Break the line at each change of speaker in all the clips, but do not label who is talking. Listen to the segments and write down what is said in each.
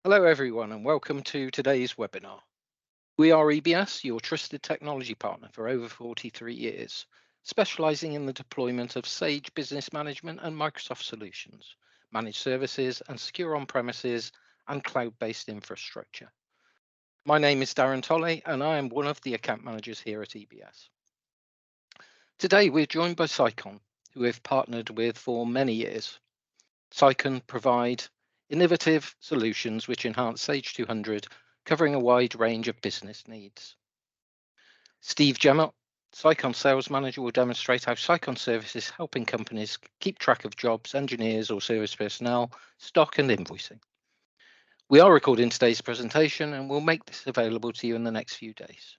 Hello everyone and welcome to today's webinar. We are EBS, your trusted technology partner for over 43 years, specializing in the deployment of Sage Business Management and Microsoft solutions, managed services and secure on-premises and cloud-based infrastructure. My name is Darren Tolley and I am one of the account managers here at EBS. Today we're joined by Sicon, who we've partnered with for many years. Sicon provide innovative solutions which enhance Sage 200, covering a wide range of business needs. Steve Gemot, Sicon Sales Manager, will demonstrate how Sicon Service is helping companies keep track of jobs, engineers or service personnel, stock and invoicing. We are recording today's presentation and we'll make this available to you in the next few days.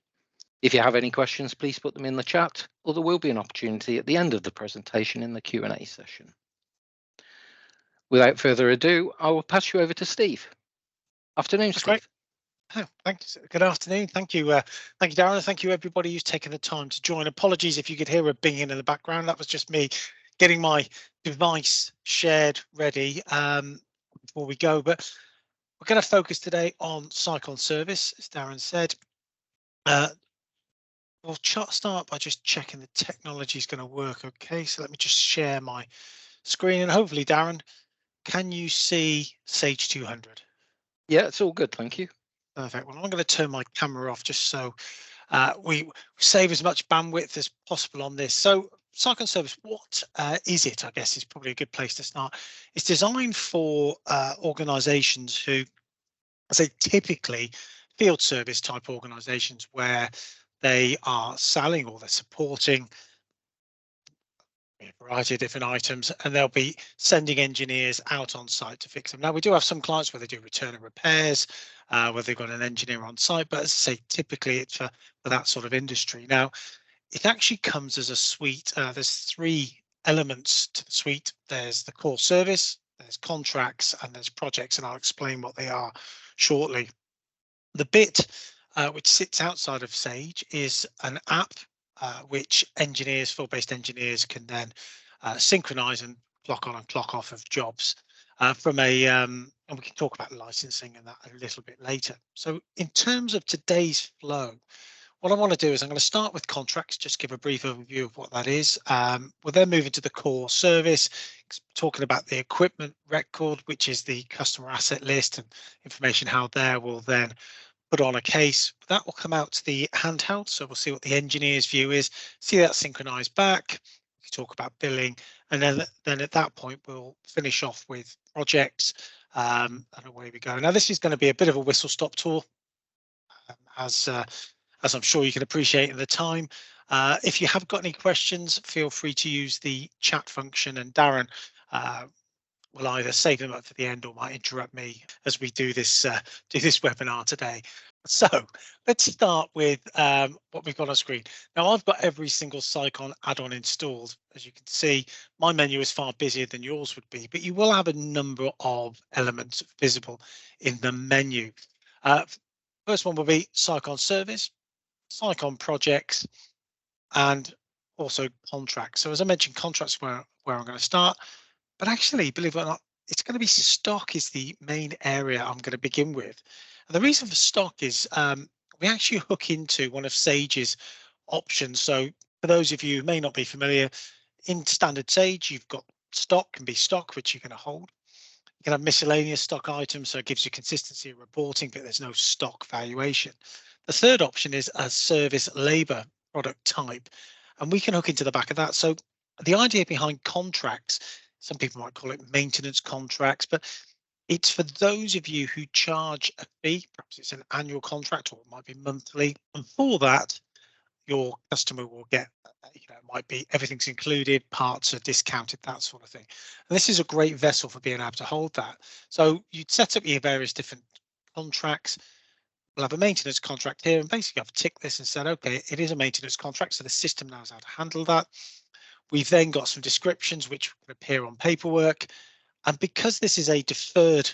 If you have any questions, please put them in the chat, or there will be an opportunity at the end of the presentation in the Q&A session. Without further ado, I will pass you over to Steve. Afternoon,
That's
Steve.
great. Oh, thanks. Good afternoon. Thank you, Darren. Thank you, everybody who's taken the time to join. Apologies if you could hear a binging in the background. That was just me getting my device shared ready before we go. But we're going to focus today on Sicon Service, as Darren said. We'll start by just checking the technology is going to work. Okay, so let me just share my screen and hopefully, Darren, can you see Sage 200?
Yeah, it's all good, thank you.
Perfect. Well, I'm going to turn my camera off just so we save as much bandwidth as possible on this. So Sicon Service, what is it? I guess is probably a good place to start. It's designed for organizations who, I say typically field service type organizations where they are selling or they're supporting a variety of different items, and they'll be sending engineers out on site to fix them. Now, we do have some clients where they do return and repairs, where they've got an engineer on site, but as I say, typically it's for that sort of industry. Now, it actually comes as a suite. There's three elements to the suite. There's the core service, there's contracts, and there's projects, and I'll explain what they are shortly. The bit which sits outside of Sage is an app which engineers, field-based engineers, can then synchronize and clock on and clock off of jobs from a, and we can talk about licensing and that a little bit later. So in terms of today's flow, what I want to do is I'm going to start with contracts, just give a brief overview of what that is. We'll then move into the core service, talking about the equipment record, which is the customer asset list and information how there will then put on a case. That will come out to the handheld, so we'll see what the engineer's view is, see that synchronized back, we can talk about billing, and then at that point we'll finish off with projects, and away we go. Now this is going to be a bit of a whistle-stop tour, as I'm sure you can appreciate in the time. If you have got any questions, feel free to use the chat function, and Darren will either save them up for the end or might interrupt me as we do this webinar today. So let's start with what we've got on screen. Now I've got every single Sicon add-on installed. As you can see, my menu is far busier than yours would be, but you will have a number of elements visible in the menu. First one will be Sicon Service, Sicon Projects, and also Contracts. So as I mentioned, Contracts where I'm going to start. But actually, believe it or not, it's going to be stock is the main area I'm going to begin with. And the reason for stock is we actually hook into one of Sage's options. So for those of you who may not be familiar, in standard Sage, you've got stock, can be stock, which you're going to hold. You can have miscellaneous stock items, so it gives you consistency of reporting, but there's no stock valuation. The third option is a service labor product type, and we can hook into the back of that. So the idea behind contracts, some people might call it maintenance contracts, but it's for those of you who charge a fee, perhaps it's an annual contract or it might be monthly. And for that, your customer will get, it might be everything's included, parts are discounted, that sort of thing. And this is a great vessel for being able to hold that. So you'd set up your various different contracts. We'll have a maintenance contract here, and basically I've ticked this and said, okay, it is a maintenance contract, so the system knows how to handle that. We've then got some descriptions which can appear on paperwork. And because this is a deferred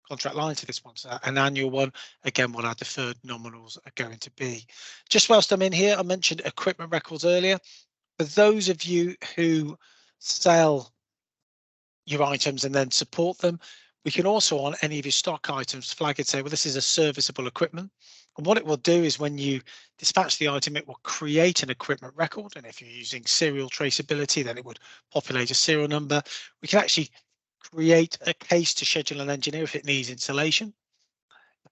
contract line to this one, so an annual one, again, what our deferred nominals are going to be. Just whilst I'm in here, I mentioned equipment records earlier. For those of you who sell your items and then support them, We can also, on any of your stock items, flag it, say, well, this is a serviceable equipment. And what it will do is when you dispatch the item, it will create an equipment record. And if you're using serial traceability, then it would populate a serial number. We can actually create a case to schedule an engineer if it needs installation.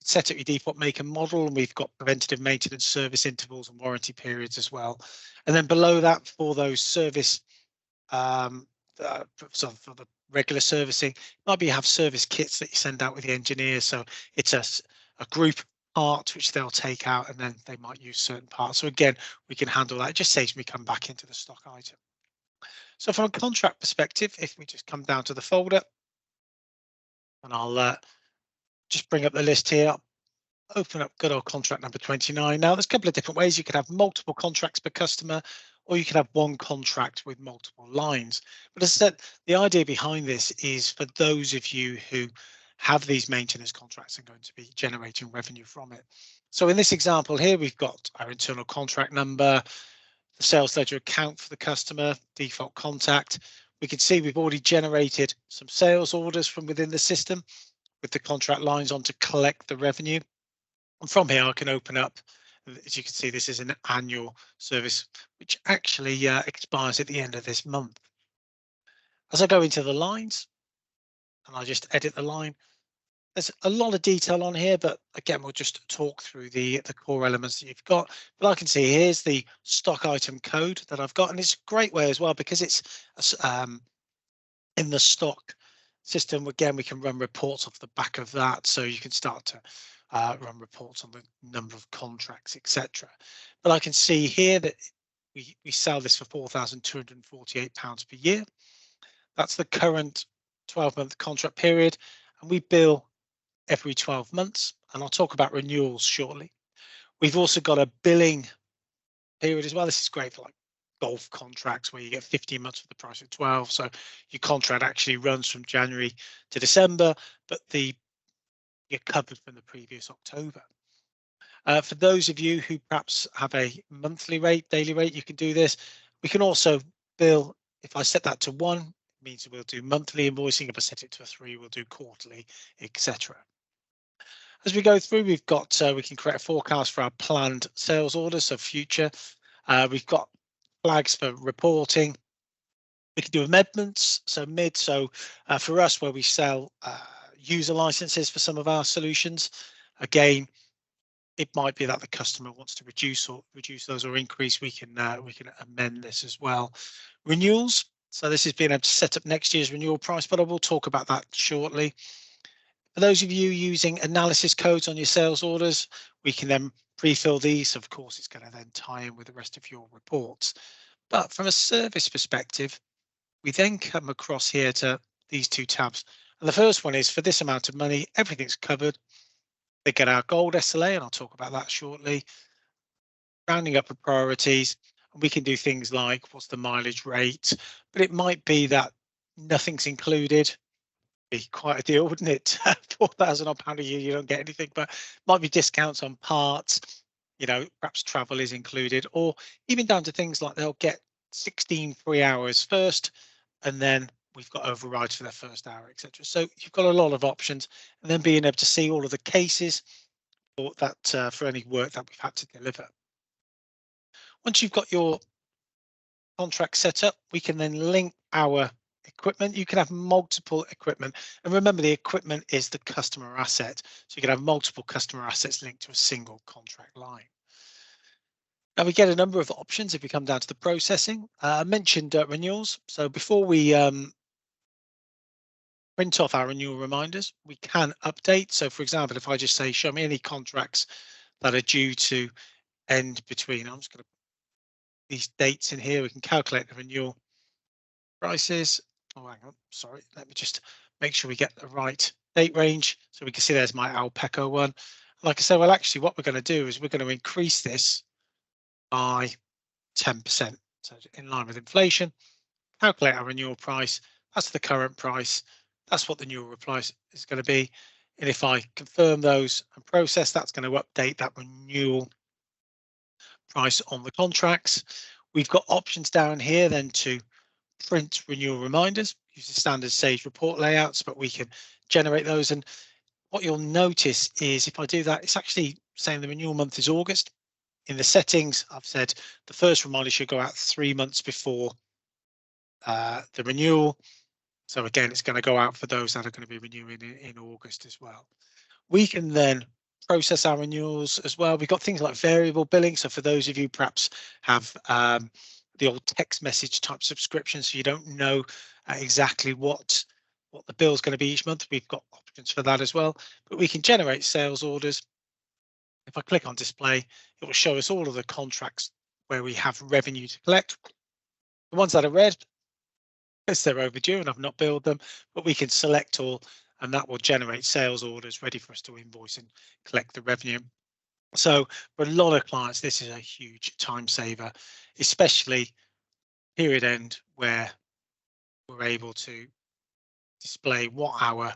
Set up your default make and model, and we've got preventative maintenance service intervals and warranty periods as well. And then below that, for those service, so for the regular servicing, might be you have service kits that you send out with the engineers. So it's a group part which they'll take out, and then they might use certain parts. So again, we can handle that. It just saves me come back into the stock item. So from a contract perspective, if we just come down to the folder, and I'll just bring up the list here, open up good old contract number 29. Now, there's a couple of different ways. You could have multiple contracts per customer, or you can have one contract with multiple lines. But as I said, the idea behind this is for those of you who have these maintenance contracts and going to be generating revenue from it. So in this example here, we've got our internal contract number, the sales ledger account for the customer, default contact. We can see we've already generated some sales orders from within the system with the contract lines on to collect the revenue. And from here, I can open up, as you can see, this is an annual service, which actually expires at the end of this month. As I go into the lines, and I just edit the line, there's a lot of detail on here, but again, we'll just talk through the core elements that you've got. But I can see here's the stock item code that I've got, and it's a great way as well because it's in the stock system. Again, we can run reports off the back of that, so you can start to run reports on the number of contracts, etc. But I can see here that we sell this for £4,248 per year. That's the current 12-month contract period, and we bill every 12 months. And I'll talk about renewals shortly. We've also got a billing period as well. This is great for like golf contracts where you get 15 months for the price of 12. So your contract actually runs from January to December, but you're covered from the previous October. For those of you who perhaps have a monthly rate, daily rate, you can do this. We can also bill, if I set that to 1, it means we'll do monthly invoicing. If I set it to a 3, we'll do quarterly, etc. As we go through, we've got, we can create a forecast for our planned sales orders, so future. We've got flags for reporting. We can do amendments, so mid. So for us, where we sell user licenses for some of our solutions, again, it might be that the customer wants to reduce those or increase. We can amend this as well. Renewals. So this is being able to set up next year's renewal price, but I will talk about that shortly. For those of you using analysis codes on your sales orders, we can then pre-fill these. Of course, it's going to then tie in with the rest of your reports. But from a service perspective, we then come across here to these two tabs. And the first one is for this amount of money, everything's covered. They get our gold SLA, and I'll talk about that shortly. Rounding up the priorities, and we can do things like what's the mileage rate, but it might be that nothing's included. Be quite a deal, wouldn't it? £4,000 a year, you don't get anything, but might be discounts on parts, you know, perhaps travel is included, or even down to things like they'll get 16 free hours first, and then we've got overrides for their first hour, etc. So you've got a lot of options, and then being able to see all of the cases for that for any work that we've had to deliver. Once you've got your contract set up, we can then link our equipment. You can have multiple equipment, and remember, the equipment is the customer asset, so you can have multiple customer assets linked to a single contract line. Now we get a number of options if we come down to the processing. I mentioned renewals. So before we print off our renewal reminders, we can update. So for example, if I just say, show me any contracts that are due to end between, I'm just going to put these dates in here. We can calculate the renewal prices. Oh, hang on, sorry. Let me just make sure we get the right date range. So we can see there's my Alpeco one. Like I said, well, actually what we're going to do is we're going to increase this by 10%. So in line with inflation, calculate our renewal price. That's the current price. That's what the renewal price is going to be. And if I confirm those and process, that's going to update that renewal price on the contracts. We've got options down here then to print renewal reminders, use the standard Sage report layouts, but we can generate those. And what you'll notice is if I do that, it's actually saying the renewal month is August. In the settings, I've said the first reminder should go out 3 months before the renewal. So again, it's going to go out for those that are going to be renewing in August as well. We can then process our renewals as well. We've got things like variable billing. So for those of you perhaps have the old text message type subscription, so you don't know exactly what the bill is going to be each month, we've got options for that as well. But we can generate sales orders. If I click on display, it will show us all of the contracts where we have revenue to collect. The ones that are red, because they're overdue and I've not billed them, but we can select all, and that will generate sales orders ready for us to invoice and collect the revenue. So for a lot of clients, this is a huge time saver, especially period end, where we're able to display what our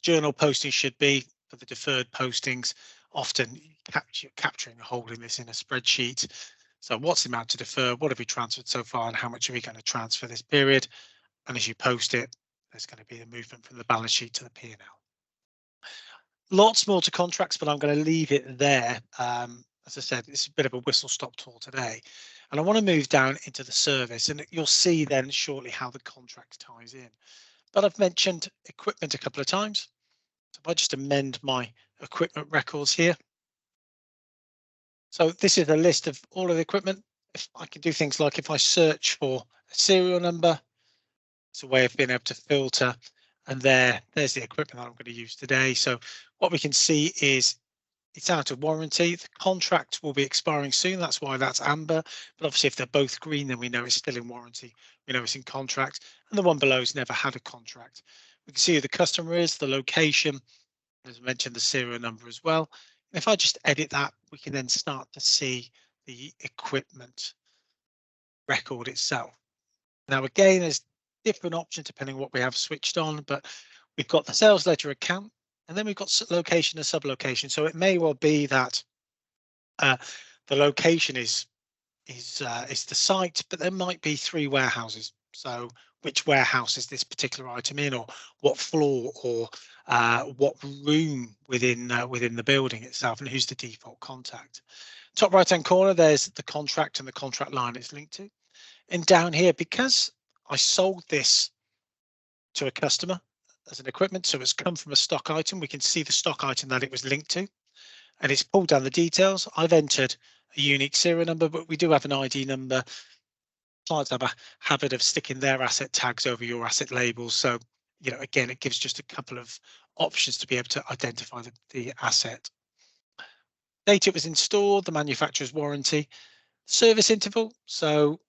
journal posting should be for the deferred postings. Often capturing and holding this in a spreadsheet. So what's the amount to defer? What have we transferred so far, and how much are we going to transfer this period? And as you post it, there's going to be a movement from the balance sheet to the P&L. Lots more to contracts, but I'm going to leave it there. As I said, it's a bit of a whistle-stop tour today. And I want to move down into the service, and you'll see then shortly how the contract ties in. But I've mentioned equipment a couple of times. So if I just amend my equipment records here. So this is a list of all of the equipment. If I can do things like if I search for a serial number, it's a way of being able to filter, and there's the equipment that I'm going to use today. So what we can see is it's out of warranty. The contract will be expiring soon. That's why that's amber. But obviously, if they're both green, then we know it's still in warranty. We know it's in contract. And the one below has never had a contract. We can see who the customer is, the location, as I mentioned, the serial number as well. And if I just edit that, we can then start to see the equipment record itself. Now, again, there's different options depending on what we have switched on, but we've got the sales ledger account, and then we've got location and sublocation. So it may well be that the location is the site, but there might be 3 warehouses. So which warehouse is this particular item in, or what floor, or what room within the building itself, and who's the default contact. Top right hand corner, there's the contract and the contract line it's linked to. And down here, because I sold this to a customer as an equipment, so it's come from a stock item, we can see the stock item that it was linked to, and it's pulled down the details. I've entered a unique serial number, but we do have an ID number. Clients have a habit of sticking their asset tags over your asset labels. So, you know, again, it gives just a couple of options to be able to identify the asset. Date it was installed, the manufacturer's warranty, service interval. So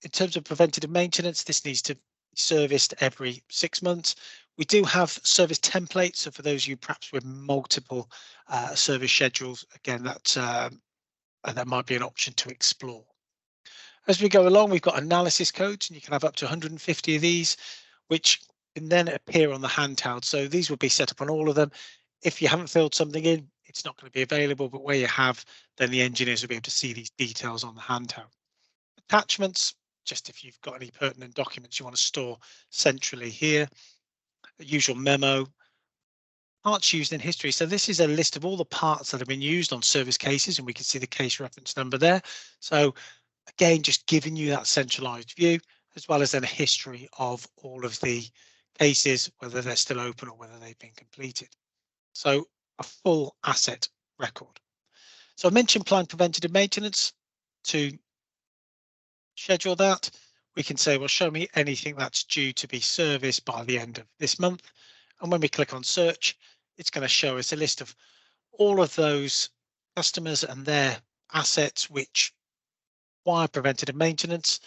in terms of preventative maintenance, this needs to be serviced every 6 months. We do have service templates. So for those of you perhaps with multiple service schedules, again, that might be an option to explore. As we go along, we've got analysis codes, and you can have up to 150 of these, which can then appear on the handheld. So these will be set up on all of them. If you haven't filled something in, it's not going to be available, but where you have, then the engineers will be able to see these details on the handheld. Attachments, just if you've got any pertinent documents you want to store centrally here. The usual memo. Parts used in history. So this is a list of all the parts that have been used on service cases, and we can see the case reference number there. So again, just giving you that centralized view, as well as then a history of all of the cases, whether they're still open or whether they've been completed. So a full asset record. So I mentioned planned preventative maintenance. To schedule that, we can say, well, show me anything that's due to be serviced by the end of this month. And when we click on search, it's going to show us a list of all of those customers and their assets which require preventative maintenance.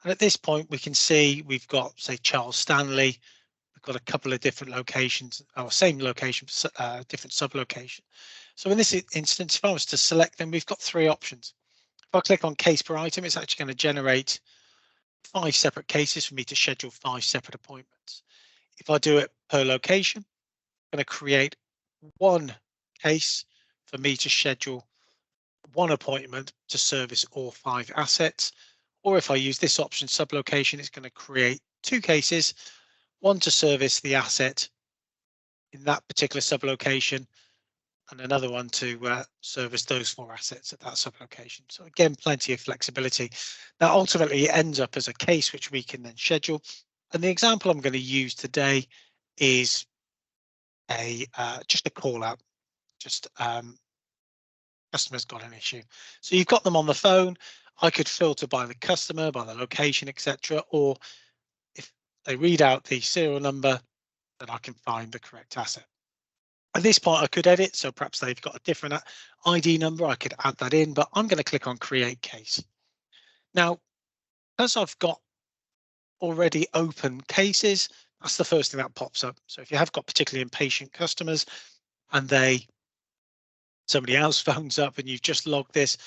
And at this point, we can see we've got, say, Charles Stanley. We've got a couple of different locations, or same location, different sub-location. So in this instance, if I was to select them, we've got 3 options. If I click on case per item, it's actually going to generate 5 separate cases for me to schedule 5 separate appointments. If I do it per location, I'm going to create 1 case for me to schedule 1 appointment to service all 5 assets. Or if I use this option, sublocation, it's going to create 2 cases, 1 to service the asset in that particular sublocation, and another one to service those 4 assets at that sublocation. So again, plenty of flexibility. Now, ultimately, it ends up as a case which we can then schedule. And the example I'm going to use today is just a call out. Just customer's got an issue. So you've got them on the phone. I could filter by the customer, by the location, etc. Or if they read out the serial number, then I can find the correct asset. At this point, I could edit, so perhaps they've got a different ID number. I could add that in, but I'm going to click on Create Case. Now, as I've got already open cases, that's the first thing that pops up. So if you have got particularly impatient customers and somebody else phones up and you've just logged this,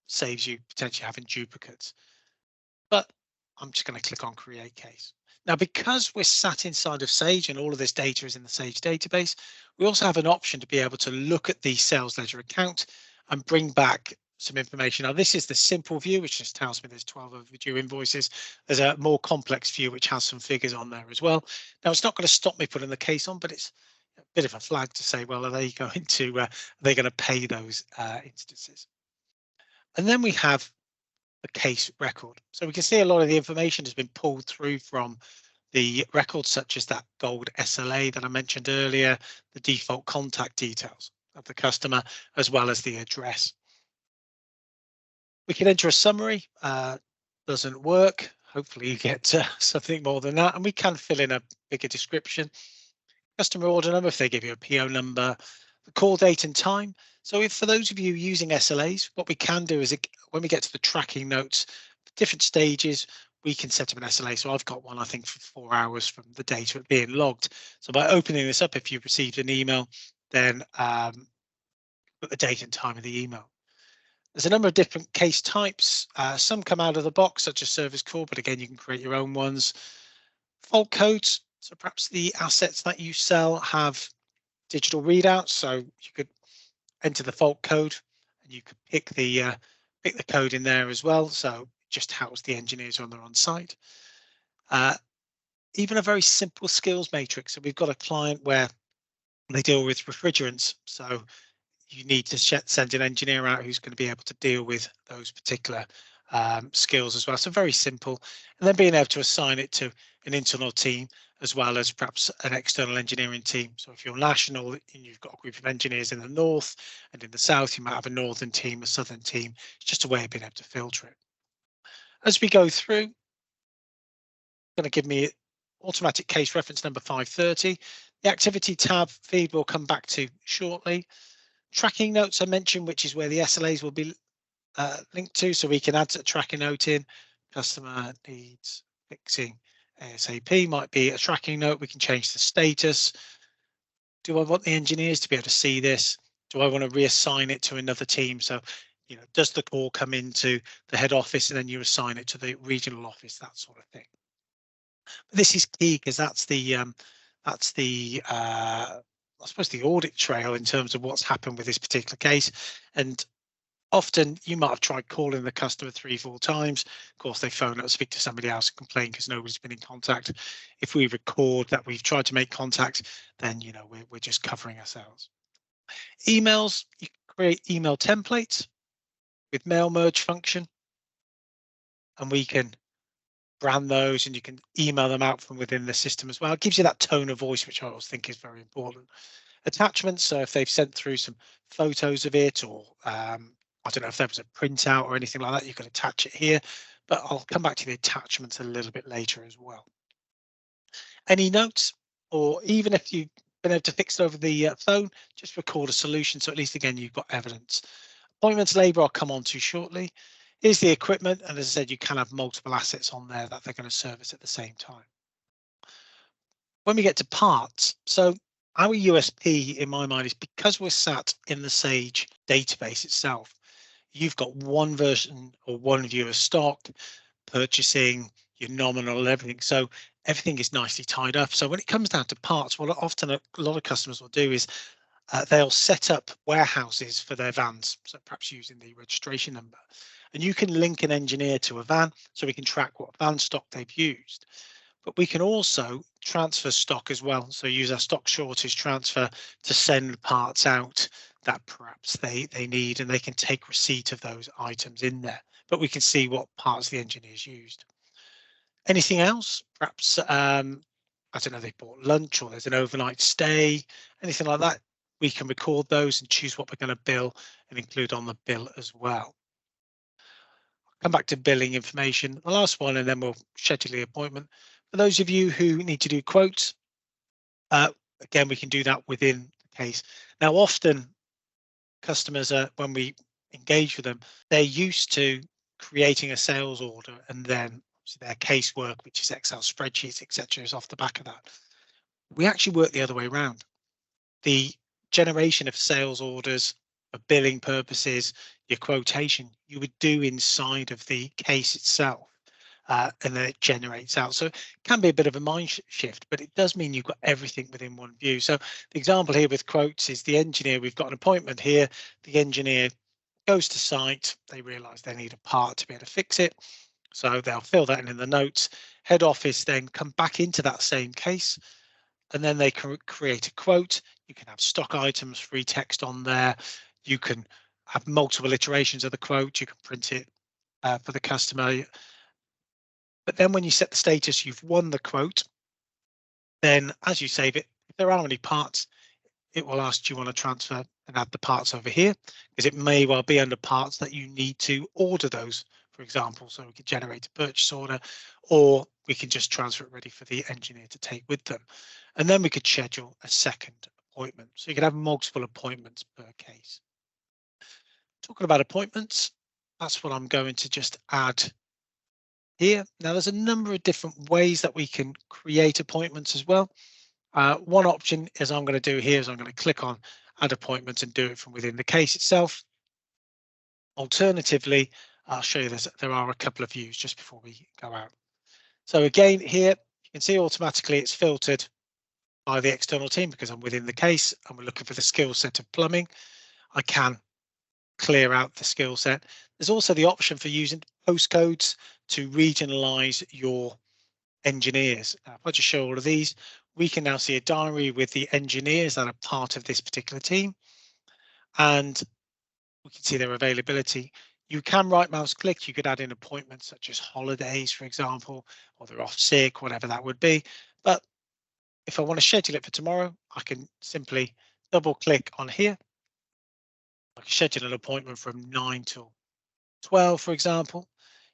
saves you potentially having duplicates. But I'm just going to click on Create Case. Now, because we're sat inside of Sage and all of this data is in the Sage database, we also have an option to be able to look at the sales ledger account and bring back some information. Now, this is the simple view, which just tells me there's 12 overdue invoices. There's a more complex view, which has some figures on there as well. Now, it's not going to stop me putting the case on, but it's a bit of a flag to say, well, are they going to pay those instances? And then we have the case record. So we can see a lot of the information has been pulled through from the records, such as that gold SLA that I mentioned earlier, the default contact details of the customer, as well as the address. We can enter a summary. Doesn't work. Hopefully you get something more than that. And we can fill in a bigger description. Customer order number, if they give you a PO number, the call date and time. So if for those of you using SLAs, what we can do is when we get to the tracking notes, different stages, we can set up an SLA. So I've got one, I think, for 4 hours from the data being logged. So by opening this up, if you've received an email, then put the date and time of the email. There's a number of different case types. Some come out of the box, such as service call, but again, you can create your own ones. Fault codes. So perhaps the assets that you sell have digital readouts. So you could enter the fault code and you could pick the code in there as well. So just helps the engineers when they're on site. Even a very simple skills matrix. So we've got a client where they deal with refrigerants. So you need to send an engineer out who's going to be able to deal with those particular skills as well. So very simple. And then being able to assign it to an internal team as well as perhaps an external engineering team. So if you're national and you've got a group of engineers in the north and in the south, you might have a northern team, a southern team. It's just a way of being able to filter it. As we go through, it's going to give me automatic case reference number 530. The activity tab feed will come back to shortly. Tracking notes I mentioned, which is where the SLAs will be linked to, so we can add a tracking note in. Customer needs fixing ASAP might be a tracking note. We can change the status. Do I want the engineers to be able to see this? Do I want to reassign it to another team? So, you know, does the call come into the head office and then you assign it to the regional office, that sort of thing. But this is key because that's the I suppose the audit trail in terms of what's happened with this particular case. And often you might have tried calling the customer 3-4 times. Of course, they phone up, speak to somebody else and complain because nobody's been in contact. If we record that we've tried to make contact, then, you know, we're just covering ourselves. Emails, you can create email templates with mail merge function. And we can brand those and you can email them out from within the system as well. It gives you that tone of voice, which I always think is very important. Attachments, so if they've sent through some photos of it, or I don't know if there was a printout or anything like that, you can attach it here, but I'll come back to the attachments a little bit later as well. Any notes, or even if you've been able to fix it over the phone, just record a solution. So at least, again, you've got evidence. Appointments labor I'll come on to shortly. Here's the equipment. And as I said, you can have multiple assets on there that they're going to service at the same time. When we get to parts, so our USP in my mind is because we're sat in the Sage database itself, you've got one version or one view of stock, purchasing, your nominal, everything. So everything is nicely tied up. So when it comes down to parts, what often a lot of customers will do is they'll set up warehouses for their vans, so perhaps using the registration number. And you can link an engineer to a van so we can track what van stock they've used. But we can also transfer stock as well. So use our stock shortage transfer to send parts out that perhaps they need, and they can take receipt of those items in there. But we can see what parts the engineers used. Anything else? Perhaps, I don't know, they bought lunch or there's an overnight stay, anything like that. We can record those and choose what we're going to bill and include on the bill as well. Come back to billing information, the last one, and then we'll schedule the appointment. For those of you who need to do quotes, again, we can do that within the case. Now, often customers are, when we engage with them, they're used to creating a sales order and then their casework, which is Excel spreadsheets, etc., is off the back of that. We actually work the other way around. The generation of sales orders for billing purposes, your quotation, you would do inside of the case itself, and then it generates out. So it can be a bit of a mind shift, but it does mean you've got everything within one view. So the example here with quotes is the engineer, we've got an appointment here, the engineer goes to site, they realise they need a part to be able to fix it. So they'll fill that in the notes. Head office then come back into that same case, and then they can create a quote. You can have stock items, free text on there. You can have multiple iterations of the quote. You can print it for the customer. But then when you set the status, you've won the quote. Then as you save it, if there are any parts, it will ask, do you want to transfer and add the parts over here? Because it may well be under parts that you need to order those, for example. So we could generate a purchase order, or we can just transfer it ready for the engineer to take with them. And then we could schedule a second appointment. So you could have multiple appointments per case. Talking about appointments, that's what I'm going to just add here. Now there's a number of different ways that we can create appointments as well. One option is I'm going to do here is I'm going to click on add appointment and do it from within the case itself. Alternatively, I'll show you there are a couple of views just before we go out. So again, here you can see automatically it's filtered by the external team because I'm within the case and we're looking for the skill set of plumbing. I can clear out the skill set. There's also the option for using postcodes to regionalize your engineers. Now, if I just show all of these, we can now see a diary with the engineers that are part of this particular team, and we can see their availability. You can right mouse click, you could add in appointments such as holidays, for example, or they're off sick, whatever that would be. But if I want to schedule it for tomorrow, I can simply double click on here. I can schedule an appointment from 9 till 12, for example.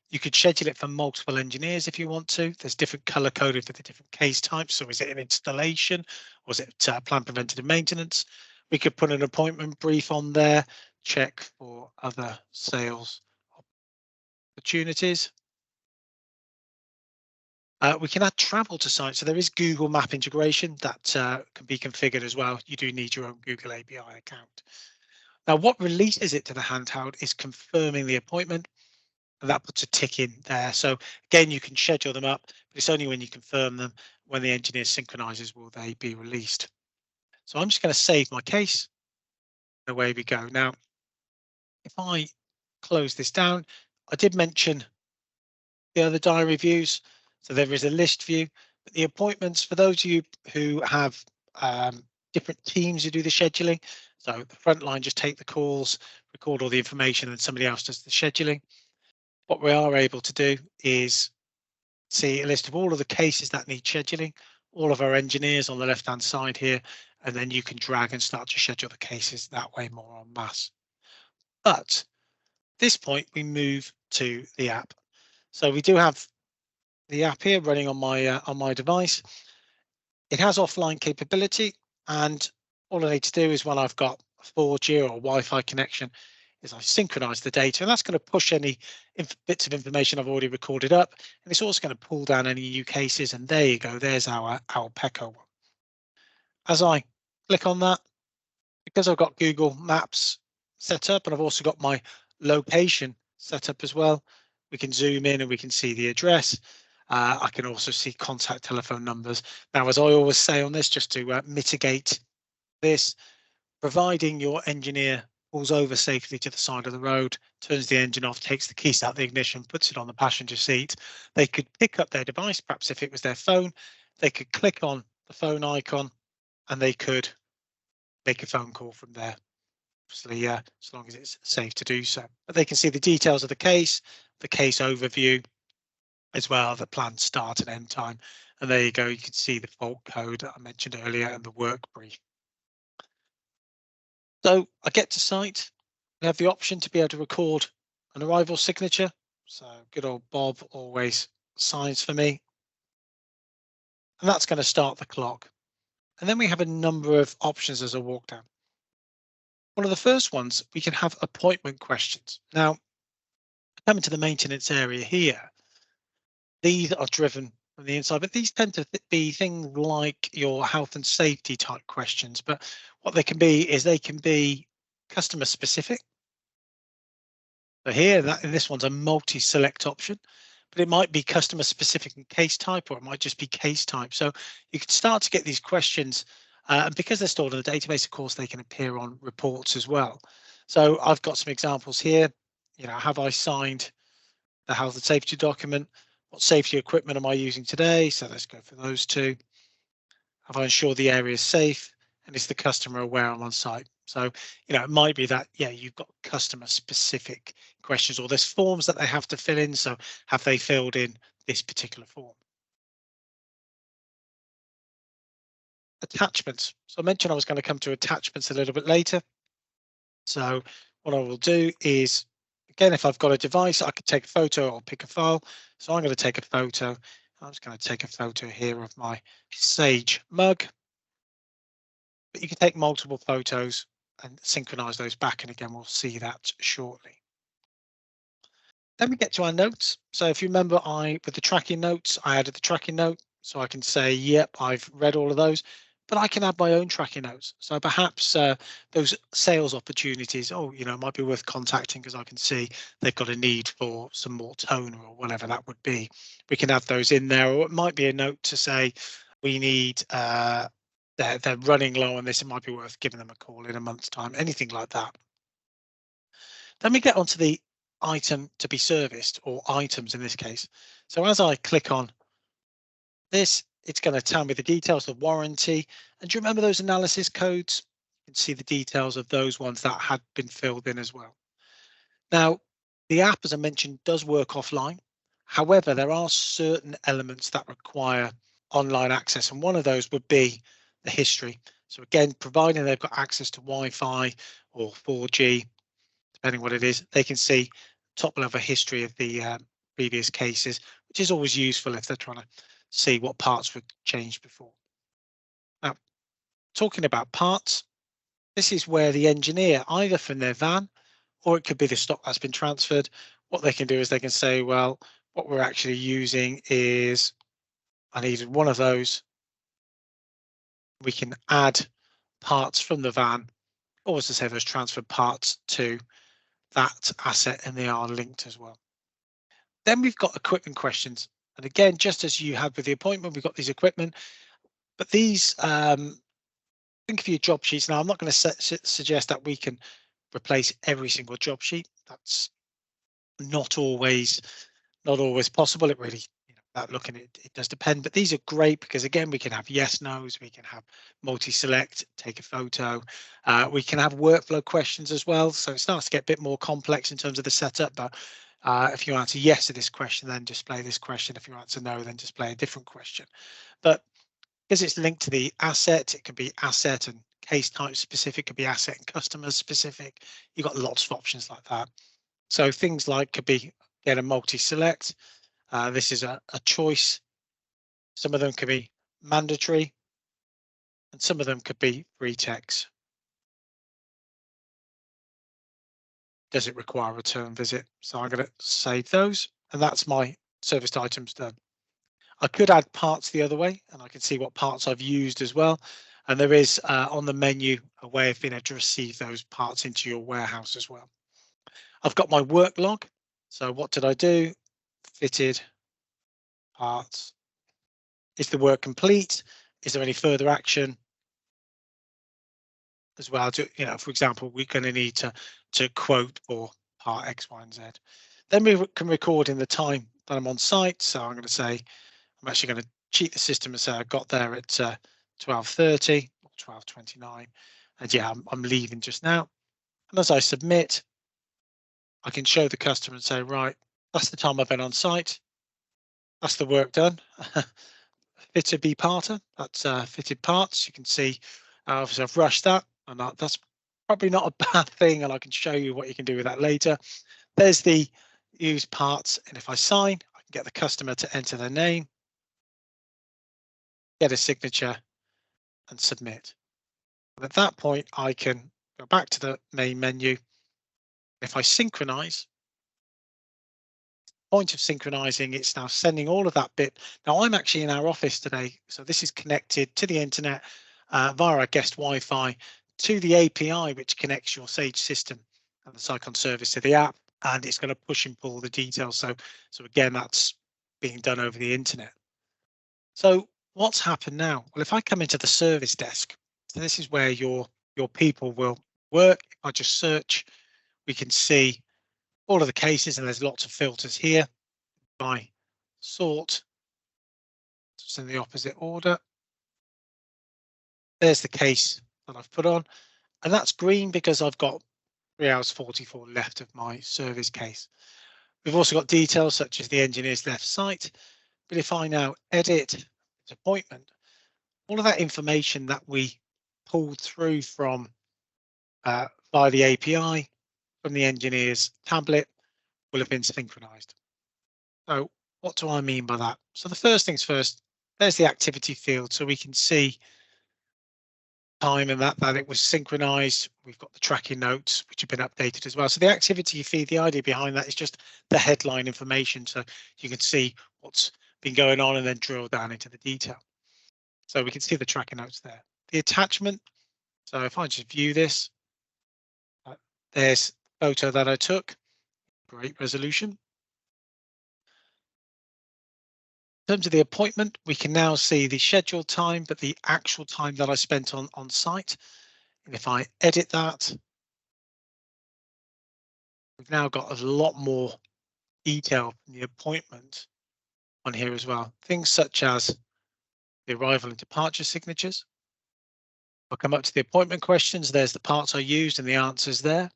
You could schedule it for multiple engineers if you want to. There's different color coded for the different case types. So is it an installation or is it planned preventative maintenance? We could put an appointment brief on there, check for other sales opportunities. We can add travel to site. So there is Google Map integration that can be configured as well. You do need your own Google API account. Now, what releases it to the handheld is confirming the appointment. And that puts a tick in there. So again, you can schedule them up, but it's only when you confirm them, when the engineer synchronizes, will they be released. So I'm just going to save my case. Away we go. Now, if I close this down, I did mention the other diary views. So there is a list view, but the appointments for those of you who have different teams who do the scheduling. So the front line just take the calls, record all the information, and somebody else does the scheduling. What we are able to do is see a list of all of the cases that need scheduling, all of our engineers on the left hand side here, and then you can drag and start to schedule the cases that way more en masse. But at this point, we move to the app. So we do have the app here running on my device. It has offline capability, and all I need to do is when I've got a 4G or a Wi-Fi connection, is I synchronize the data, and that's going to push any bits of information I've already recorded up, and it's also going to pull down any new cases, and there you go, there's our Alpeco one. As I click on that, because I've got Google Maps set up and I've also got my location set up as well, we can zoom in and we can see the address. I can also see contact telephone numbers. Now, as I always say on this, just to mitigate this, providing your engineer pulls over safely to the side of the road, turns the engine off, takes the keys out of the ignition, puts it on the passenger seat, they could pick up their device, perhaps if it was their phone, they could click on the phone icon and they could make a phone call from there. Obviously, as long as it's safe to do so. But they can see the details of the case overview, as well, the planned start and end time. And there you go, you can see the fault code that I mentioned earlier and the work brief. So I get to site, we have the option to be able to record an arrival signature. So good old Bob always signs for me. And that's going to start the clock. And then we have a number of options as I walk down. One of the first ones, we can have appointment questions. Now, coming to the maintenance area here, these are driven from the inside, but these tend to be things like your health and safety type questions. But what they can be is they can be customer specific. So here, this one's a multi-select option, but it might be customer specific and case type, or it might just be case type. So you can start to get these questions, and because they're stored in the database, of course, they can appear on reports as well. So I've got some examples here. You know, have I signed the health and safety document? What safety equipment am I using today? So let's go for those two. Have I ensured the area is safe? And is the customer aware I'm on site? So, you know, it might be that, yeah, you've got customer specific questions, or there's forms that they have to fill in. So have they filled in this particular form? Attachments. So I mentioned I was going to come to attachments a little bit later. So what I will do is, again, if I've got a device, I could take a photo or pick a file. So I'm going to take a photo. I'm just going to take a photo here of my Sage mug. But you can take multiple photos and synchronize those back. And again, we'll see that shortly. Then we get to our notes. So if you remember, with the tracking notes, I added the tracking note. So I can say, yep, I've read all of those. But I can add my own tracking notes. So perhaps those sales opportunities, you know, it might be worth contacting because I can see they've got a need for some more toner or whatever that would be. We can add those in there, or it might be a note to say we need, they're running low on this. It might be worth giving them a call in a month's time, anything like that. Then we get onto the item to be serviced, or items in this case. So as I click on this, it's going to tell me the details of warranty. And do you remember those analysis codes? You can see the details of those ones that had been filled in as well. Now, the app, as I mentioned, does work offline. However, there are certain elements that require online access, and one of those would be the history. So again, providing they've got access to Wi-Fi or 4G, depending what it is, they can see top level history of the previous cases, which is always useful if they're trying to see what parts were changed before. Now, talking about parts, this is where the engineer, either from their van, or it could be the stock that's been transferred, what they can do is they can say, well, what we're actually using is, I needed one of those. We can add parts from the van, or as I say, those transferred parts to that asset, and they are linked as well. Then we've got equipment questions. And again, just as you had with the appointment, we've got these equipment, but these, think of your job sheets. Now, I'm not going to suggest that we can replace every single job sheet. That's not always possible. It really, you know, without looking at it, it does depend. But these are great because, again, we can have yes, no's, we can have multi-select, take a photo. We can have workflow questions as well. So it starts to get a bit more complex in terms of the setup. But if you answer yes to this question, then display this question. If you answer no, then display a different question. But because it's linked to the asset, it can be asset and case type specific, could be asset and customer specific. You've got lots of options like that. So things like could be, get a multi-select. This is a choice. Some of them could be mandatory, and some of them could be free text. Does it require a return visit? So I'm going to save those, and that's my serviced items done. I could add parts the other way, and I can see what parts I've used as well. And there is on the menu a way of being able to receive those parts into your warehouse as well. I've got my work log. So what did I do? Fitted parts. Is the work complete? Is there any further action as well? To, you know, for example, we're going to need to quote for part X, Y, and Z. Then we can record in the time that I'm on site. So I'm going to say I'm actually going to cheat the system and say I got there at 12:30 or 12:29, and yeah, I'm leaving just now. And as I submit, I can show the customer and say, right, that's the time I've been on site. That's the work done. Fitter be parter. That's fitted parts. You can see, obviously I've rushed that, and that's probably not a bad thing. And I can show you what you can do with that later. There's the use parts, and if I sign, I can get the customer to enter their name, get a signature, and submit. And at that point, I can go back to the main menu. If I synchronize, point of synchronizing, it's now sending all of that bit. Now I'm actually in our office today, so this is connected to the internet via our guest Wi-Fi to the API, which connects your Sage system and the Sicon service to the app, and it's going to push and pull the details. So again, that's being done over the internet. So what's happened now? Well, if I come into the service desk, so this is where your people will work. If I just search, we can see all of the cases, and there's lots of filters here by sort, just in the opposite order. There's the case that I've put on, and that's green because I've got 3 hours 44 left of my service case. We've also got details such as the engineer's left site, but if I now edit the appointment, all of that information that we pulled through from via the API from the engineer's tablet will have been synchronized. So what do I mean by that? So the first things first, there's the activity field, so we can see time and that it was synchronized. We've got the tracking notes which have been updated as well. So the activity feed, the idea behind that is just the headline information, so you can see what's been going on and then drill down into the detail. So we can see the tracking notes there. The attachment, so if I just view this, there's a photo that I took, great resolution. In terms of the appointment, we can now see the scheduled time, but the actual time that I spent on site. And if I edit that, we've now got a lot more detail from the appointment on here as well. Things such as the arrival and departure signatures. I'll come up to the appointment questions. There's the parts I used and the answers there.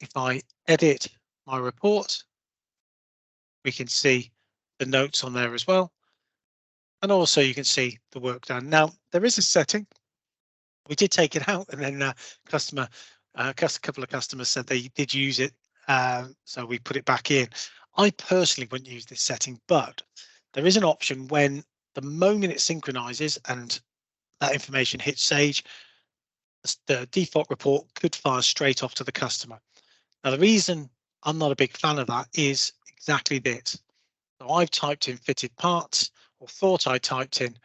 If I edit my report, we can see the notes on there as well. And also you can see the work done. Now, there is a setting. We did take it out, and then a couple of customers said they did use it. So we put it back in. I personally wouldn't use this setting, but there is an option when the moment it synchronizes and that information hits Sage, the default report could fire straight off to the customer. Now, the reason I'm not a big fan of that is exactly this. So I've typed in fitted parts, or thought I typed in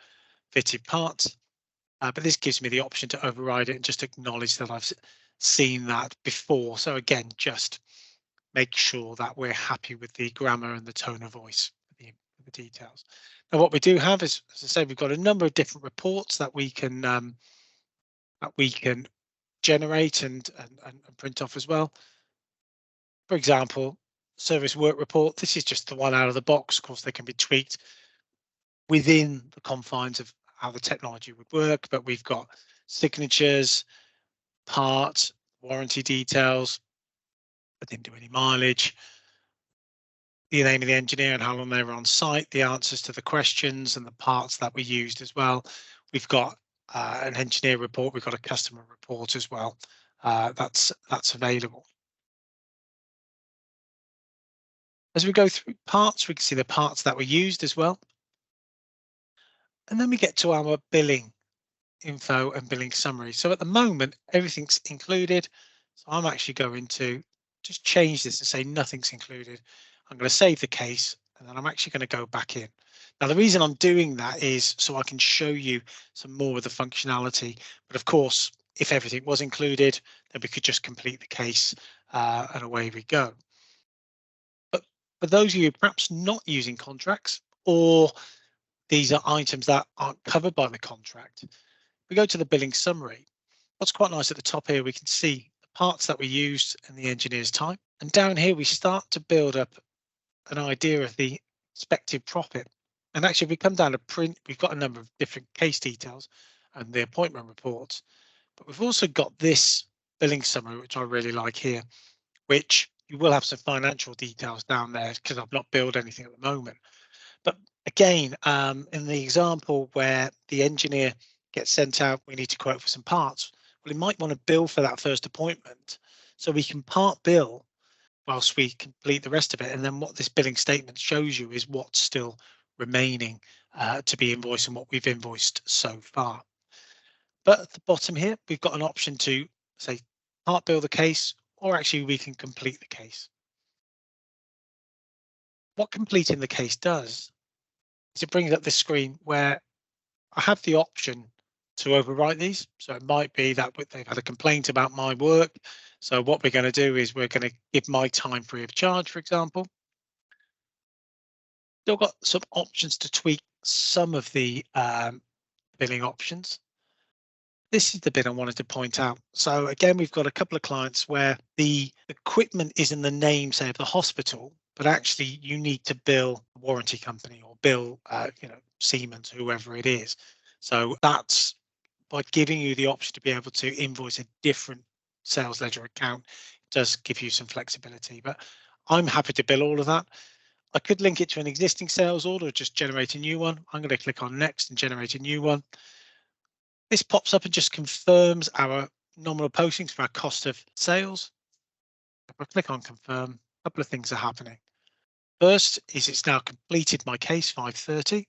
fitted parts, but this gives me the option to override it and just acknowledge that I've seen that before. So again, just make sure that we're happy with the grammar and the tone of voice, the details. Now, what we do have is, as I say, we've got a number of different reports that we can generate and print off as well. For example, service work report. This is just the one out of the box. Of course, they can be tweaked within the confines of how the technology would work, but we've got signatures, parts, warranty details. I didn't do any mileage, the name of the engineer and how long they were on site, the answers to the questions and the parts that we used as well. We've got an engineer report. We've got a customer report as well. That's available. As we go through parts, we can see the parts that were used as well. And then we get to our billing info and billing summary. So at the moment, everything's included. So I'm actually going to just change this and say nothing's included. I'm going to save the case, and then I'm actually going to go back in. Now, the reason I'm doing that is so I can show you some more of the functionality. But of course, if everything was included, then we could just complete the case and away we go. But for those of you perhaps not using contracts, or these are items that aren't covered by the contract, we go to the billing summary. What's quite nice at the top here, we can see the parts that we used and the engineer's time. And down here, we start to build up an idea of the expected profit. And actually, if we come down to print, we've got a number of different case details and the appointment reports, but we've also got this billing summary, which I really like here, which you will have some financial details down there because I've not billed anything at the moment. But again, in the example where the engineer gets sent out, we need to quote for some parts. Well, he might want to bill for that first appointment, so we can part bill whilst we complete the rest of it. And then what this billing statement shows you is what's still remaining to be invoiced and what we've invoiced so far. But at the bottom here, we've got an option to say part bill the case, or actually we can complete the case. What completing the case does is it brings up this screen where I have the option to overwrite these. So it might be that they've had a complaint about my work. So what we're going to do is we're going to give my time free of charge, for example. Still got some options to tweak some of the billing options. This is the bit I wanted to point out. So again, we've got a couple of clients where the equipment is in the name, say, of the hospital, but actually you need to bill a warranty company or bill, Siemens, whoever it is. So that's by giving you the option to be able to invoice a different sales ledger account. It does give you some flexibility, but I'm happy to bill all of that. I could link it to an existing sales order or just generate a new one. I'm going to click on next and generate a new one. This pops up and just confirms our nominal postings for our cost of sales. If I click on confirm, a couple of things are happening. First is it's now completed my case 530.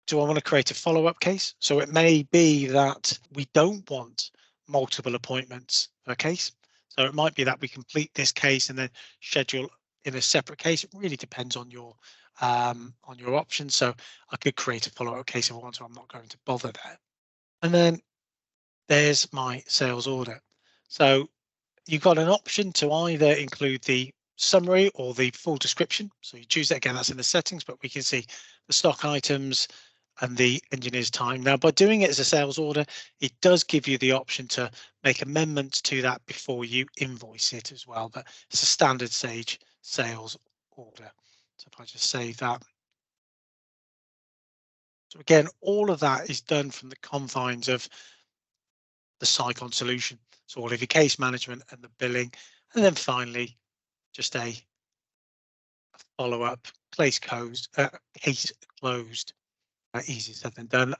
Do I want to create a follow-up case? So it may be that we don't want multiple appointments per case. So it might be that we complete this case and then schedule in a separate case. It really depends on your options. So I could create a follow-up case if I want to. I'm not going to bother there. And then there's my sales order. So you've got an option to either include the summary or the full description. So you choose that again, that's in the settings, but we can see the stock items and the engineer's time. Now, by doing it as a sales order, it does give you the option to make amendments to that before you invoice it as well. But it's a standard Sage sales order. So if I just save that. So again, all of that is done from the confines of the Sicon solution. So all of your case management and the billing, and then finally, just a follow-up case closed, easier said than done,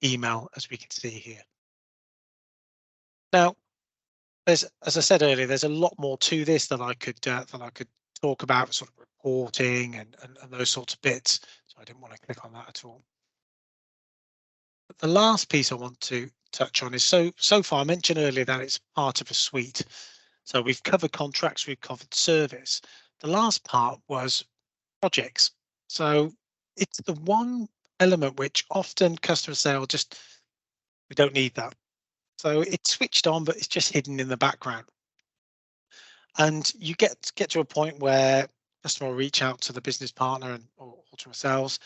email, as we can see here. Now, as I said earlier, there's a lot more to this that I could talk about, sort of reporting and those sorts of bits. So I didn't want to click on that at all. But the last piece I want to touch on is so far I mentioned earlier that it's part of a suite. So we've covered contracts, we've covered service. The last part was projects. So it's the one element which often customers say, "Oh, just we don't need that." So it's switched on, but it's just hidden in the background. And you get to a point where customer will reach out to the business partner or to ourselves.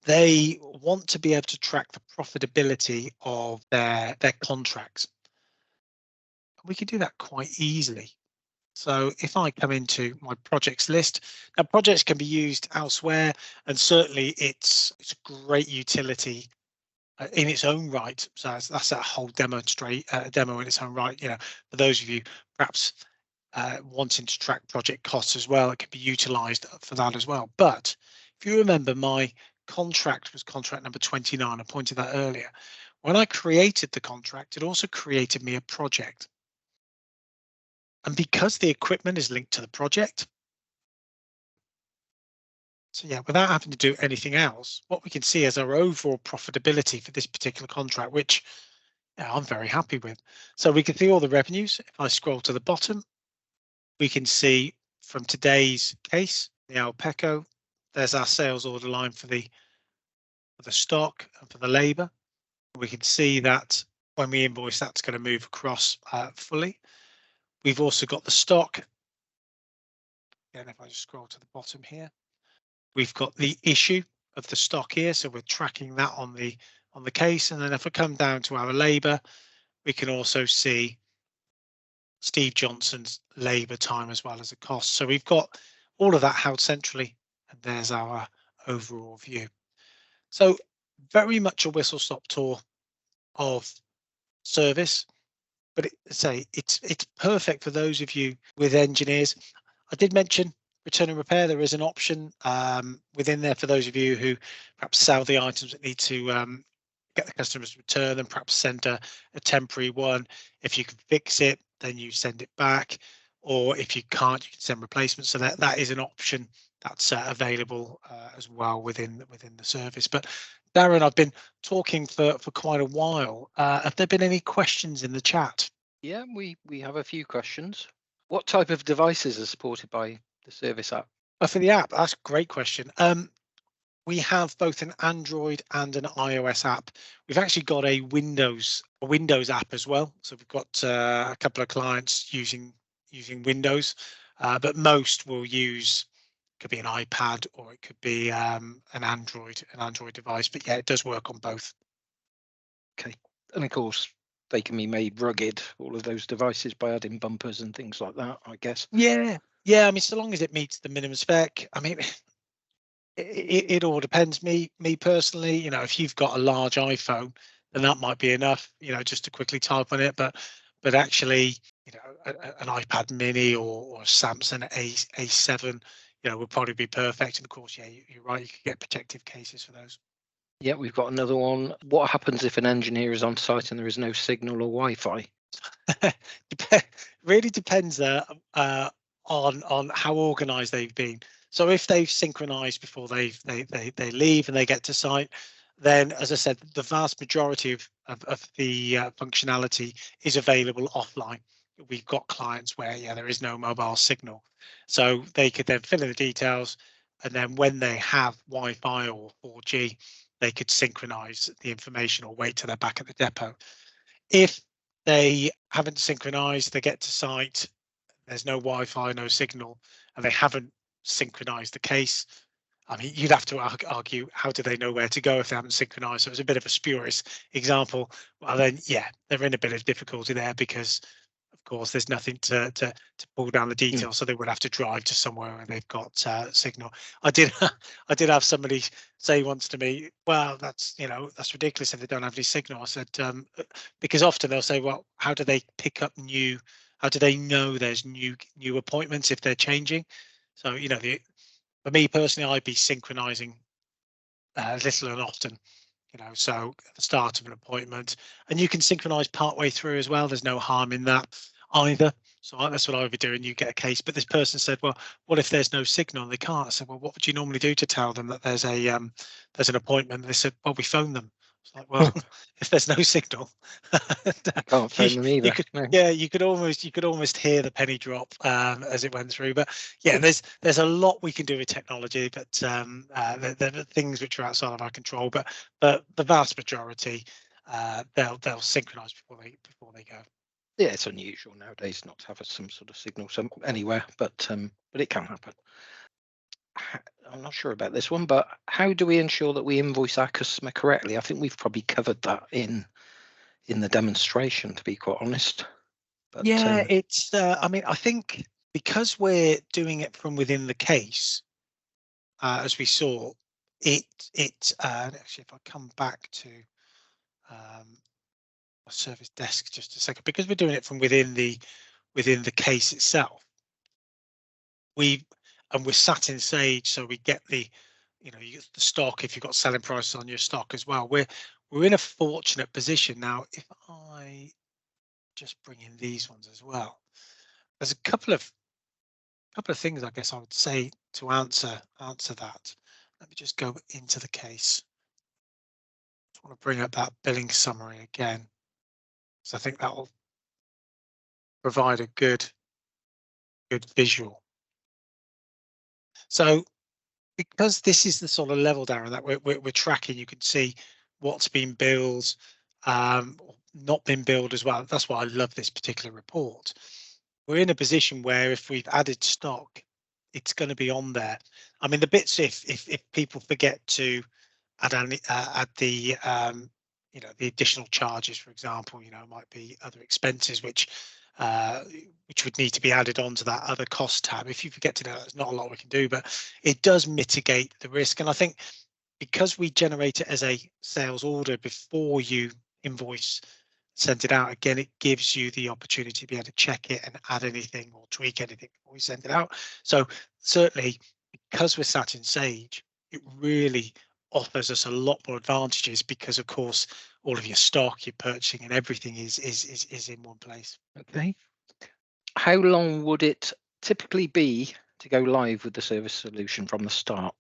They want to be able to track the profitability of their contracts. We can do that quite easily. So if I come into my projects list, now projects can be used elsewhere, and certainly it's a great utility in its own right. So that's a whole demo in its own right. For those of you perhaps wanting to track project costs as well, it can be utilized for that as well. But if you remember, my contract was contract number 29. I pointed that earlier. When I created the contract, it also created me a project. And because the equipment is linked to the project, so yeah, without having to do anything else, what we can see is our overall profitability for this particular contract, which I'm very happy with. So we can see all the revenues. If I scroll to the bottom, we can see from today's case, the Alpeco, there's our sales order line for the stock and for the labor. We can see that when we invoice, that's going to move across fully. We've also got the stock. And if I just scroll to the bottom here, we've got the issue of the stock here. So we're tracking that on the case. And then if I come down to our labor, we can also see Steve Johnson's labor time as well as a cost. So we've got all of that held centrally And there's our overall view. So very much a whistle-stop tour of service, but it's perfect for those of you with engineers. I did mention return and repair. There is an option within there for those of you who perhaps sell the items that need to get the customers to return them, perhaps send a temporary one. If you can fix it, then you send it back, or if you can't, you can send replacements. So that is an option that's available as well within the service. But Darren, I've been talking for quite a while. Have there been any questions in the chat?
Yeah, we have a few questions. What type of devices are supported by the service app?
For the app, that's a great question. We have both an Android and an iOS app. We've actually got a Windows app as well. So we've got a couple of clients using Windows, but most will use, could be an iPad or it could be an Android device. But yeah, it does work on both.
Okay, and of course they can be made rugged, all of those devices, by adding bumpers and things like that, I guess.
Yeah. I mean, so long as it meets the minimum spec. I mean, it all depends. Me personally, you know, if you've got a large iPhone, then that might be enough, you know, just to quickly type on it. But actually, you know, an iPad Mini or a Samsung A7, you know, would probably be perfect. And of course, yeah, you're right. You could get protective cases for those.
Yeah, we've got another one. What happens if an engineer is on site and there is no signal or Wi-Fi?
Really depends on how organised they've been. So if they've synchronised before they leave and they get to site, then, as I said, the vast majority of the functionality is available offline. We've got clients where, yeah, there is no mobile signal, so they could then fill in the details, and then when they have Wi-Fi or 4G, they could synchronise the information or wait till they're back at the depot. If they haven't synchronized, they get to site, there's no Wi-Fi, no signal, and they haven't synchronized the case. I mean, you'd have to argue, how do they know where to go if they haven't synchronized? So it's a bit of a spurious example. Well, then, yeah, they're in a bit of difficulty there because, of course, there's nothing to pull down the details, so they would have to drive to somewhere where they've got signal. I did have somebody say once to me, well, that's ridiculous if they don't have any signal. I said, because often they'll say, well, how do they pick up how do they know there's new appointments if they're changing? So, you know, for me personally, I'd be synchronizing little and often. You know, so at the start of an appointment, and you can synchronize part way through as well. There's no harm in that either. So that's what I would be doing. You get a case, but this person said, well, what if there's no signal and they can't? I said, well, what would you normally do to tell them that there's an appointment? They said, well, we phone them. It's like, well, if there's no signal,
Can't phone them either.
Yeah, you could almost hear the penny drop as it went through. But yeah, there's a lot we can do with technology, but there are things which are outside of our control. But the vast majority, they'll synchronise before they go.
Yeah, it's unusual nowadays not to have some sort of signal anywhere, but it can happen. I'm not sure about this one, but how do we ensure that we invoice our customer correctly? I think we've probably covered that in the demonstration, to be quite honest. But,
yeah, it's. I mean, I think because we're doing it from within the case, as we saw, actually, if I come back to a service desk just a second, because we're doing it from within the case itself, we're sat in Sage, so we get you get the stock. If you've got selling prices on your stock as well, we're in a fortunate position now. If I just bring in these ones as well, there's a couple of things I guess I would say to answer that. Let me just go into the case. I want to bring up that billing summary again, so I think that will provide a good visual. So because this is the sort of level, Darren, that we're tracking, you can see what's been billed, not been billed as well. That's why I love this particular report. We're in a position where if we've added stock, it's going to be on there. I mean, the bits if people forget to add the the additional charges, for example, it might be other expenses which which would need to be added onto that other cost tab. If you forget to do that, there's not a lot we can do, but it does mitigate the risk. And I think because we generate it as a sales order before you invoice, send it out, again, it gives you the opportunity to be able to check it and add anything or tweak anything before we send it out. So certainly, because we're sat in Sage, it really offers us a lot more advantages because, of course, all of your stock, your purchasing, and everything is in one place.
Okay. How long would it typically be to go live with the service solution from the start?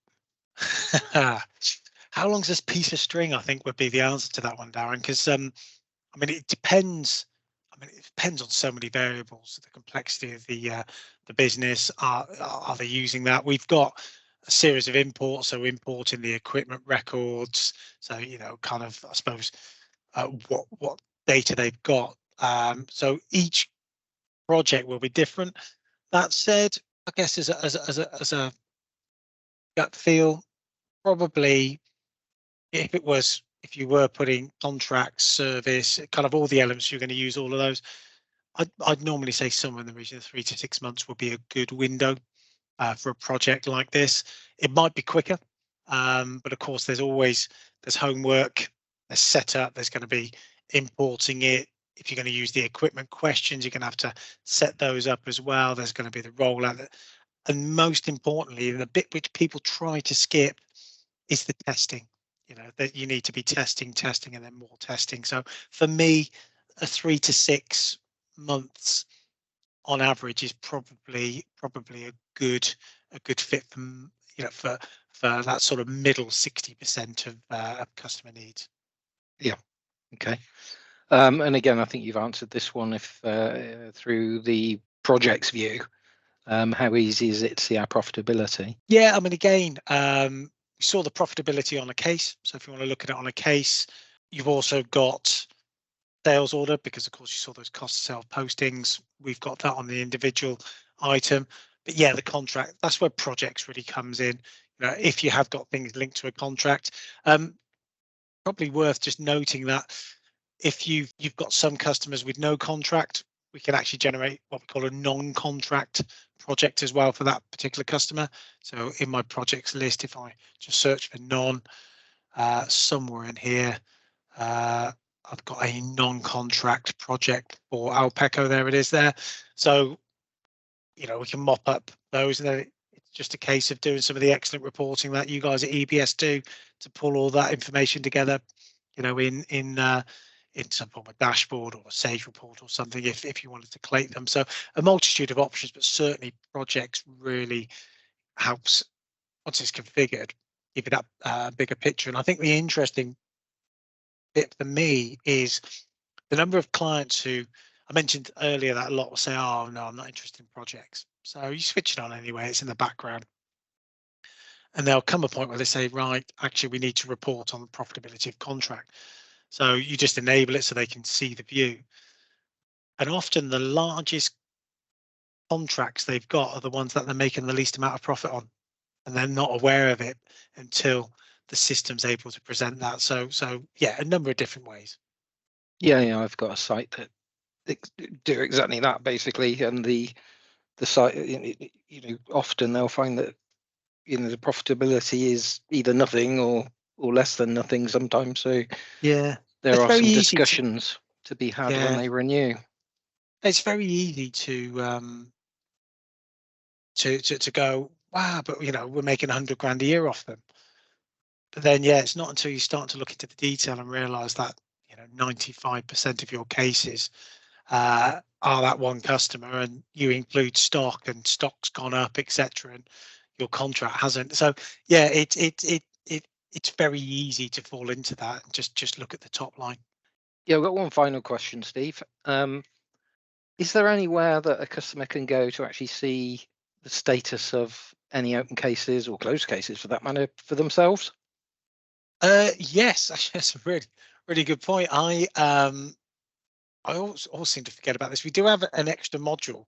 How long's this piece of string? I think would be the answer to that one, Darren. Because I mean, it depends. I mean, it depends on so many variables. The complexity of the business. Are they using that? We've got a series of imports, so importing the equipment records. So kind of, I suppose, what data they've got. So each project will be different. That said, I guess as a gut feel, probably if you were putting contracts, service, kind of all the elements, you're going to use all of those. I'd normally say somewhere in the region of 3 to 6 months would be a good window for a project like this. It might be quicker, but of course there's homework, there's setup, there's going to be importing it. If you're going to use the equipment questions, you're going to have to set those up as well. There's going to be the rollout. And most importantly, the bit which people try to skip is the testing. That you need to be testing, and then more testing. So for me, a 3 to 6 months on average is probably a good fit for that sort of middle 60% of customer needs.
Yeah. Okay. And again, I think you've answered this one through the project's view. How easy is it to see our profitability?
Yeah, I mean, again, we saw the profitability on a case. So if you want to look at it on a case, you've also got sales order, because of course you saw those cost of sale postings. We've got that on the individual item. But yeah, the contract, that's where projects really comes in. If you have got things linked to a contract, probably worth just noting that if you've got some customers with no contract, we can actually generate what we call a non-contract project as well for that particular customer. So in my projects list, if I just search for non, somewhere in here, I've got a non-contract project for Alpeco. There it is there. So, we can mop up those, and then it's just a case of doing some of the excellent reporting that you guys at EBS do to pull all that information together, in some form of dashboard or a Sage report or something if you wanted to collate them. So a multitude of options, but certainly projects really helps once it's configured, give you that bigger picture. And I think the interesting bit for me is the number of clients who I mentioned earlier that a lot will say, oh no, I'm not interested in projects. So you switch it on anyway, it's in the background. And there'll come a point where they say, right, actually we need to report on the profitability of contract. So you just enable it so they can see the view. And often the largest contracts they've got are the ones that they're making the least amount of profit on. And they're not aware of it until the system's able to present that. So yeah, a number of different ways.
Yeah, I've got a site that do exactly that basically, and the site, often they'll find that the profitability is either nothing or less than nothing sometimes. So
yeah,
there are some discussions to be had when they renew.
It's very easy to go, wow, but we're making 100 grand a year off them. But then it's not until you start to look into the detail and realize that 95% of your cases are that one customer, and you include stock, and stock's gone up, etc., and your contract hasn't. So yeah, it's very easy to fall into that and just look at the top line.
Yeah, I've got one final question, Steve. Is there anywhere that a customer can go to actually see the status of any open cases or closed cases, for that matter, for themselves?
Yes, actually, that's a really good point. I always seem to forget about this. We do have an extra module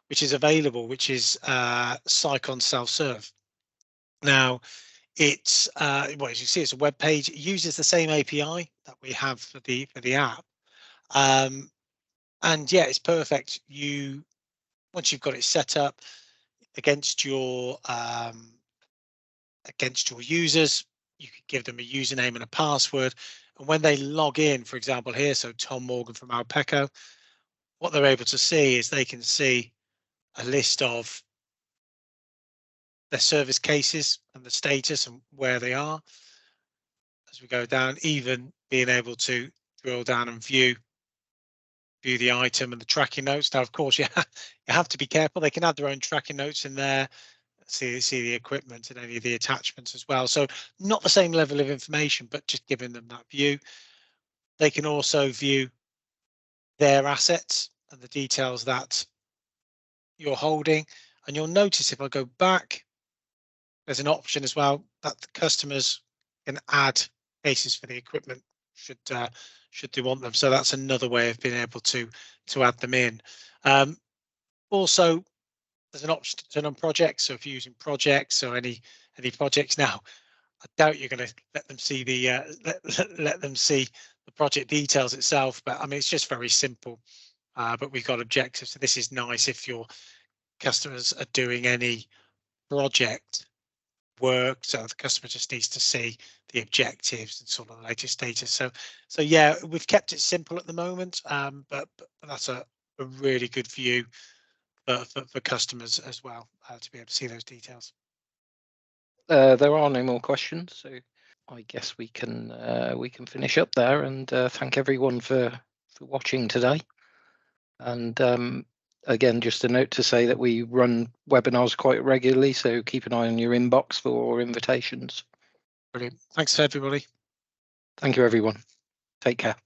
which is available, which is Sicon Self-Serve. Now, it's as you see, it's a web page. It uses the same API that we have for the app, and And yeah, it's perfect. Once you've got it set up against your users, you could give them a username and a password. And when they log in, for example, here, so Tom Morgan from Alpeco, what they're able to see is they can see a list of their service cases and the status and where they are. As we go down, even being able to drill down and view the item and the tracking notes. Now, of course, you have to be careful. They can add their own tracking notes in there, see the equipment and any of the attachments as well. So not the same level of information, but just giving them that view. They can also view their assets and the details that you're holding. And you'll notice if I go back, there's an option as well that the customers can add cases for the equipment should they want them. So that's another way of being able to add them in. Also, there's an option to turn on projects. So if you're using projects or any projects now, I doubt you're going to let them see the let them see the project details itself. But I mean, it's just very simple. But we've got objectives. So this is nice if your customers are doing any project work. So the customer just needs to see the objectives and sort of the latest status. So yeah, we've kept it simple at the moment, but that's a really good view for customers as well, to be able to see those details.
There are no more questions, so I guess we can finish up there, and thank everyone for watching today. And again, just a note to say that we run webinars quite regularly, so keep an eye on your inbox for invitations.
Brilliant. Thanks, everybody.
Thank you, everyone. Take care.